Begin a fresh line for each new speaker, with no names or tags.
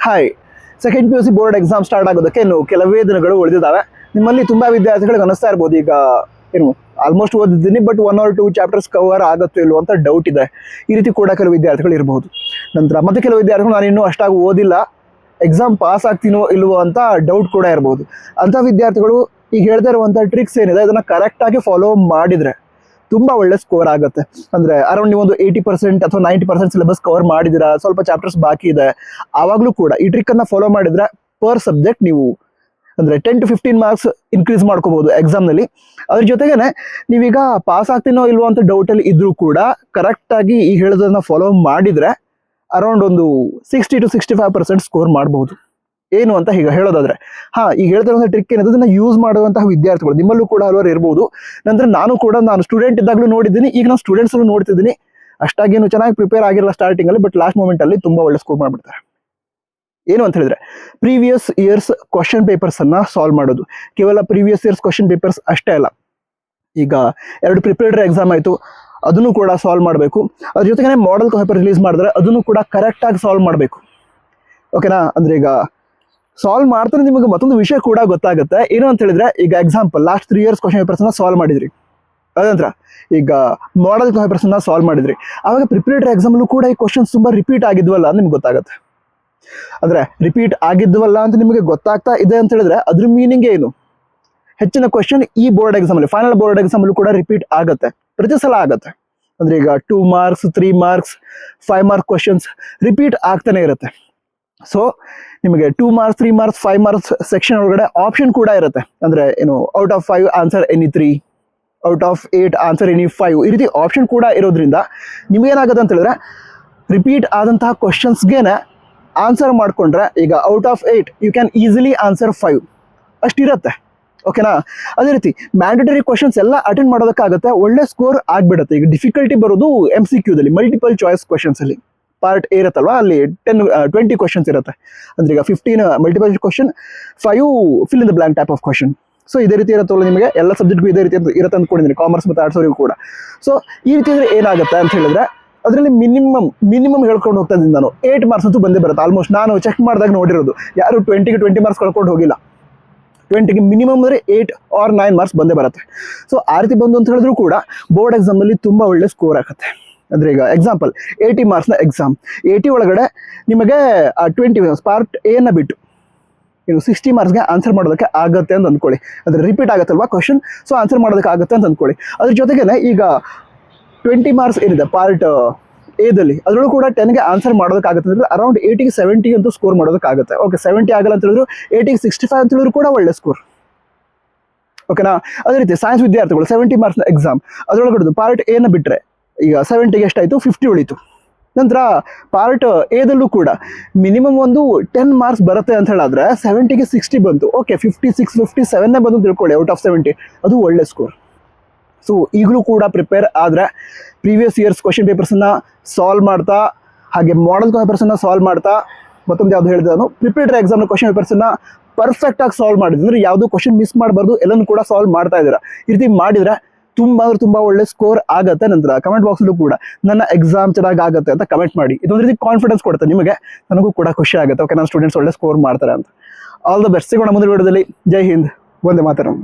Hi, second PUC board exam start ಆಗೋದಕ್ಕೆ ಇನ್ನು ಕೆಲವೇ ದಿನಗಳು ಉಳಿದಿದ್ದಾವೆ. ನಿಮ್ಮಲ್ಲಿ ತುಂಬಾ ವಿದ್ಯಾರ್ಥಿಗಳಿಗೆ ಅನಿಸ್ತಾ ಇರ್ಬೋದು, ಈಗ ಏನು ಆಲ್ಮೋಸ್ಟ್ ಓದಿದ್ದೀನಿ ಬಟ್ 1 or 2 ಚಾಪ್ಟರ್ಸ್ ಕವರ್ ಆಗುತ್ತೋ ಇಲ್ವೋ ಅಂತ ಡೌಟ್ ಇದೆ. ಈ ರೀತಿ ಕೂಡ ಕೆಲವು ವಿದ್ಯಾರ್ಥಿಗಳು ಇರಬಹುದು. ನಂತರ ಮತ್ತೆ ಕೆಲವು ವಿದ್ಯಾರ್ಥಿಗಳು ನಾನು ಇನ್ನೂ ಅಷ್ಟಾಗಿ ಓದಿಲ್ಲ, ಎಕ್ಸಾಮ್ ಪಾಸ್ ಆಗ್ತೀನೋ ಇಲ್ವೋ ಅಂತ ಡೌಟ್ ಕೂಡ ಇರಬಹುದು. ಅಂಥ ವಿದ್ಯಾರ್ಥಿಗಳು ಈಗ ಹೇಳ್ತಾ ಇರುವಂಥ ಟ್ರಿಕ್ಸ್ ಏನಿದೆ ಅದನ್ನು ಕರೆಕ್ಟಾಗಿ ಫಾಲೋ ಮಾಡಿದರೆ ತುಂಬ ಒಳ್ಳೆ ಸ್ಕೋರ್ ಆಗುತ್ತೆ. ಅಂದರೆ ಅರೌಂಡ್ ನೀವೊಂದು 80% ಅಥವಾ 90% ಸಿಲೆಬಸ್ ಕವರ್ ಮಾಡಿದ್ದೀರಾ, ಸ್ವಲ್ಪ ಚಾಪ್ಟರ್ಸ್ ಬಾಕಿ ಇದೆ, ಆವಾಗಲೂ ಕೂಡ ಈ ಟ್ರಿಕ್ಕನ್ನು ಫಾಲೋ ಮಾಡಿದರೆ ಪರ್ ಸಬ್ಜೆಕ್ಟ್ ನೀವು ಅಂದರೆ 10 to 15 ಮಾರ್ಕ್ಸ್ ಇನ್ಕ್ರೀಸ್ ಮಾಡ್ಕೋಬಹುದು ಎಕ್ಸಾಮ್ನಲ್ಲಿ. ಅದ್ರ ಜೊತೆಗೇನೆ ನೀವೀಗ ಪಾಸ್ ಆಗ್ತೀನೋ ಇಲ್ವೋ ಅಂತ ಡೌಟಲ್ಲಿ ಇದ್ರೂ ಕೂಡ ಕರೆಕ್ಟಾಗಿ ಈ ಹೇಳೋದನ್ನ ಫಾಲೋ ಮಾಡಿದರೆ ಅರೌಂಡ್ ಒಂದು 60 to 65% ಸ್ಕೋರ್ ಮಾಡಬಹುದು. ಏನು ಅಂತ ಈಗ ಹೇಳೋದಾದ್ರೆ, ಈಗ ಹೇಳ್ತಿರುವಂಥ ಟ್ರಿಕ್ ಏನಿದೆ ಅದನ್ನ ಯೂಸ್ ಮಾಡುವಂತಹ ವಿದ್ಯಾರ್ಥಿಗಳು ನಿಮ್ಮಲ್ಲೂ ಕೂಡ ಹಲವಾರು ಇರ್ಬೋದು. ನಂತರ ನಾನು ಸ್ಟೂಡೆಂಟ್ ಇದ್ದಾಗಲೂ ನೋಡಿದ್ದೀನಿ, ಈಗ ನಾನು ಸ್ಟೂಡೆಂಟ್ಸ್ ನೋಡ್ತಿದ್ದೀನಿ. ಅಷ್ಟಾಗೇನು ಚೆನ್ನಾಗಿ ಪ್ರಿಪೇರ್ ಆಗಿರಲ್ಲ ಸ್ಟಾರ್ಟಿಂಗ್ ಅಲ್ಲಿ, ಬಟ್ ಲಾಸ್ಟ್ ಮೂಮೆಂಟ್ ಅಲ್ಲಿ ತುಂಬಾ ಒಳ್ಳೆ ಸ್ಕೋರ್ ಮಾಡ್ಬಿಡ್ತಾರೆ. ಏನು ಅಂತ ಹೇಳಿದ್ರೆ, ಪ್ರೀವಿಯಸ್ ಇಯರ್ಸ್ ಕ್ವಶನ್ ಪೇಪರ್ಸ್ ಅನ್ನ ಸಾಲ್ವ್ ಮಾಡೋದು. ಕೇವಲ ಪ್ರೀವಿಯಸ್ ಇಯರ್ಸ್ ಕ್ವಶನ್ ಪೇಪರ್ಸ್ ಅಷ್ಟೇ ಅಲ್ಲ, ಈಗ 2 ಪ್ರಿಪೇರ್ಡರಿ ಎಕ್ಸಾಮ್ ಆಯ್ತು, ಅದನ್ನು ಕೂಡ ಸಾಲ್ವ್ ಮಾಡಬೇಕು. ಅದ್ರ ಜೊತೆಗೆ ಮಾಡೆಲ್ ಪೇಪರ್ ರಿಲೀಸ್ ಮಾಡಿದ್ರೆ ಅದನ್ನು ಕೂಡ ಕರೆಕ್ಟ್ ಆಗಿ ಸಾಲ್ವ್ ಮಾಡಬೇಕು. ಓಕೆನಾ? ಅಂದ್ರೆ ಈಗ ಸಾಲ್ವ್ ಮಾಡ್ತಾರೆ ನಿಮಗೆ ಮತ್ತೊಂದು ವಿಷಯ ಕೂಡ ಗೊತ್ತಾಗುತ್ತೆ. ಏನು ಅಂತ ಹೇಳಿದ್ರೆ, ಈಗ example last 3 years question papers ಅನ್ನ ಸಾಲ್ವ್ ಮಾಡಿದ್ರಿ, ಅದಂತರ ಈಗ ಮಾಡೆಲ್ ಪೇಪರ್ಸ್ ಅನ್ನ ಸಾಲ್ವ್ ಮಾಡಿದ್ರಿ, ಆವಾಗ ಪ್ರಿಪರೇಟರಿ ಎಕ್ಸಾಮ್ಲೂ ಕೂಡ ಈ ಕ್ವಶನ್ಸ್ ತುಂಬಾ ರಿಪೀಟ್ ಆಗಿದ್ವಲ್ಲ ಅಂತ ನಿಮ್ಗೆ ಗೊತ್ತಾಗುತ್ತೆ. ಅಂದ್ರೆ ರಿಪೀಟ್ ಆಗಿದ್ವಲ್ಲ ಅಂತ ನಿಮಗೆ ಗೊತ್ತಾಗ್ತಾ ಇದೆ ಅಂತ ಹೇಳಿದ್ರೆ ಅದ್ರ ಮೀನಿಂಗ್ ಏನು? ಹೆಚ್ಚಿನ ಕ್ವಶನ್ ಈ ಬೋರ್ಡ್ ಎಕ್ಸಾಮ್ ಅಲ್ಲಿ, ಫೈನಲ್ ಬೋರ್ಡ್ ಎಕ್ಸಾಮ್ ಅಲ್ಲೂ ಕೂಡ ರಿಪೀಟ್ ಆಗುತ್ತೆ, ಪ್ರತಿ ಸಲ ಆಗುತ್ತೆ. ಅಂದ್ರೆ ಈಗ 2 marks 3 marks 5 mark questions repeat ಆಗ್ತಾನೆ ಇರುತ್ತೆ. ಸೊ ನಿಮಗೆ 2 marks 3 marks 5 marks ಸೆಕ್ಷನ್ ಒಳಗಡೆ ಆಪ್ಷನ್ ಕೂಡ ಇರುತ್ತೆ. ಅಂದ್ರೆ ಏನು, out of 5 answer any 3, out of 8 answer any 5, ಈ ರೀತಿ ಆಪ್ಷನ್ ಕೂಡ ಇರೋದ್ರಿಂದ ನಿಮ್ಗೇನಾಗುತ್ತೆ ಅಂತ ಹೇಳಿದ್ರೆ, ರಿಪೀಟ್ ಆದಂತಹ ಕ್ವಶನ್ಸ್ಗೆನೆ ಆನ್ಸರ್ ಮಾಡ್ಕೊಂಡ್ರೆ ಈಗ out of 8 you can easily answer 5 ಅಷ್ಟಿರುತ್ತೆ. ಓಕೆನಾ? ಅದೇ ರೀತಿ ಮ್ಯಾಂಡೇಟರಿ ಕ್ವಶನ್ಸ್ ಎಲ್ಲ ಅಟೆಂಡ್ ಮಾಡೋದಕ್ಕಾಗುತ್ತೆ, ಒಳ್ಳೆ ಸ್ಕೋರ್ ಆಗ್ಬಿಡುತ್ತೆ. ಈಗ ಡಿಫಿಕಲ್ಟಿ ಬರೋದು MCQದಲ್ಲಿ, ಮಲ್ಟಿಪಲ್ ಚಾಯ್ಸ್ ಕ್ವಶನ್ಸ್ ಅಲ್ಲಿ. ಪಾರ್ಟ್ A ಇರುತ್ತಲ್ವಾ, ಅಲ್ಲಿ 20 ಕ್ವಶನ್ಸ್ ಇರುತ್ತೆ. ಅಂದ್ರೆ ಈಗ 15 multiple question, 5 fill in the blank type of question. So ಇದೇ ರೀತಿ ಇರುತ್ತಲ್ಲ, ನಿಮಗೆ ಎಲ್ಲ ಸಬ್ಜೆಕ್ಟ್ಗೂ ಇದೇ ರೀತಿ ಇರುತ್ತೆ ಅಂದ್ಕೊಂಡಿದ್ದೀನಿ, ಕಾಮರ್ಸ್ ಮತ್ತು ಆರ್ಟ್ಸ್ ಕೂಡ. ಸೊ ಈ ರೀತಿ ಅಂದ್ರೆ ಏನಾಗುತ್ತೆ ಅಂತ ಹೇಳಿದ್ರೆ, ಅದರಲ್ಲಿ ಮಿನಿಮಮ್ ಹೇಳ್ಕೊಂಡು ಹೋಗ್ತಾ ಇದ್ದೀನಿ ನಾನು, 8 marks ಅಂತೂ ಬಂದೇ ಬರುತ್ತೆ. ಆಲ್ಮೋಸ್ಟ್ ನಾನು ಚೆಕ್ ಮಾಡಿದಾಗ ನೋಡಿರೋದು, ಯಾರು 20ಗೆ 20 marks ಕಳ್ಕೊಂಡು ಹೋಗಿಲ್ಲ. 20ಗೆ ಮಿನಿಮಮ್ ಅಂದರೆ 8 or 9 marks ಬಂದೇ ಬರುತ್ತೆ. ಸೊ ಆ ರೀತಿ ಬಂದು ಅಂತ ಹೇಳಿದ್ರು ಕೂಡ ಬೋರ್ಡ್ ಎಕ್ಸಾಮಲ್ಲಿ ತುಂಬ ಒಳ್ಳೆ ಸ್ಕೋರ್ ಆಗುತ್ತೆ. ಅಂದರೆ ಈಗ ಎಕ್ಸಾಂಪಲ್ 80 marksನ ಎಕ್ಸಾಮ್, 80 ಒಳಗಡೆ ನಿಮಗೆ 20 ಪಾರ್ಟ್ ಎನ ಬಿಟ್ಟು ಇನ್ನು 60 marksಗೆ ಆನ್ಸರ್ ಮಾಡೋದಕ್ಕೆ ಆಗುತ್ತೆ ಅಂತ ಅಂದ್ಕೊಳ್ಳಿ. ಅಂದರೆ ರಿಪೀಟ್ ಆಗುತ್ತಲ್ವಾ ಕ್ವಶನ್, ಸೊ ಆನ್ಸರ್ ಮಾಡೋದಕ್ಕೆ ಆಗುತ್ತೆ ಅಂತ ಅಂದ್ಕೊಳ್ಳಿ. ಅದ್ರ ಜೊತೆಗೇನೆ ಈಗ 20 marks ಏನಿದೆ ಪಾರ್ಟ್ ಎದಲ್ಲಿ, ಅದರಲ್ಲೂ ಕೂಡ 10ಗೆ ಆನ್ಸರ್ ಮಾಡೋದಕ್ಕಾಗುತ್ತೆ ಅಂದರೆ ಅರೌಂಡ್ 80ಗೆ 70 ಅಂತೂ ಸ್ಕೋರ್ ಮಾಡೋದಕ್ಕಾಗುತ್ತೆ. ಓಕೆ, 70 ಆಗಲ್ಲ ಅಂತ ಹೇಳಿದ್ರು 80ಗೆ 65 ಅಂತ ಹೇಳಿದ್ರು ಕೂಡ ಒಳ್ಳೆ ಸ್ಕೋರ್. ಓಕೆನಾ? ಅದೇ ರೀತಿ ಸೈನ್ಸ್ ವಿದ್ಯಾರ್ಥಿಗಳು 70 marksನ ಎಕ್ಸಾಮ್, ಅದರೊಳಗಡೆ ಪಾರ್ಟ್ ಎನ ಬಿಟ್ಟರೆ ಈಗ 70ಗೆ ಎಷ್ಟಾಯಿತು, 50 ಉಳಿತು. ನಂತರ ಪಾರ್ಟ್ ಎದಲ್ಲೂ ಕೂಡ ಮಿನಿಮಮ್ ಒಂದು 10 marks ಬರುತ್ತೆ ಅಂತ ಹೇಳಿದ್ರೆ 70ಗೆ 60 ಬಂತು. ಓಕೆ, 56 57 ಬಂದು ತಿಳ್ಕೊಳ್ಳಿ ಔಟ್ ಆಫ್ 70, ಅದು ಒಳ್ಳೆ ಸ್ಕೋರ್. ಸೊ ಈಗಲೂ ಕೂಡ ಪ್ರಿಪೇರ್ ಆದರೆ ಪ್ರೀವಿಯಸ್ ಇಯರ್ಸ್ ಕ್ವಶನ್ ಪೇಪರ್ಸನ್ನು ಸಾಲ್ವ್ ಮಾಡ್ತಾ, ಹಾಗೆ ಮಾಡೆಲ್ ಪೇಪರ್ಸನ್ನು ಸಾಲ್ವ್ ಮಾಡ್ತಾ, ಮತ್ತೊಂದು ಯಾವುದು ಹೇಳಿದೆ ನಾನು, ಪ್ರಿಪರೇಟರಿ ಎಕ್ಸಾಮ್ನ ಕ್ವಶನ್ ಪೇಪರ್ಸನ್ನು ಪರ್ಫೆಕ್ಟಾಗಿ ಸಾಲ್ವ್ ಮಾಡಿದ್ರೆ, ಅಂದರೆ ಯಾವುದೂ ಕ್ವಶನ್ ಮಿಸ್ ಮಾಡಬಾರ್ದು, ಎಲ್ಲನೂ ಕೂಡ ಸಾಲ್ವ್ ಮಾಡ್ತಾ ಇದ್ದೀರಾ. ಈ ರೀತಿ ಮಾಡಿದರೆ ತುಂಬ ಒಳ್ಳೆ ಸ್ಕೋರ್ ಆಗುತ್ತೆ. ನಂತರ ಕಮೆಂಟ್ ಬಾಕ್ಸಲ್ಲೂ ಕೂಡ ನನ್ನ ಎಕ್ಸಾಮ್ ಚೆನ್ನಾಗಿ ಆಗುತ್ತೆ ಅಂತ ಕಮೆಂಟ್ ಮಾಡಿ. ಇದೊಂದು ರೀತಿ ಕಾನ್ಫಿಡೆನ್ಸ್ ಕೊಡುತ್ತೆ ನಿಮಗೆ, ನನಗೂ ಕೂಡ ಖುಷಿ ಆಗುತ್ತೆ. ಓಕೆ, ನನ್ನ ಸ್ಟೂಡೆಂಟ್ಸ್ ಒಳ್ಳೆ ಸ್ಕೋರ್ ಮಾಡ್ತಾರೆ ಅಂತ. All the best. ಸಿಗೋಣ ಮುಂದಿನ ವಿಡಿಯೋದಲ್ಲಿ. ಜೈ ಹಿಂದ್, ವಂದೇ ಮಾತರಂ.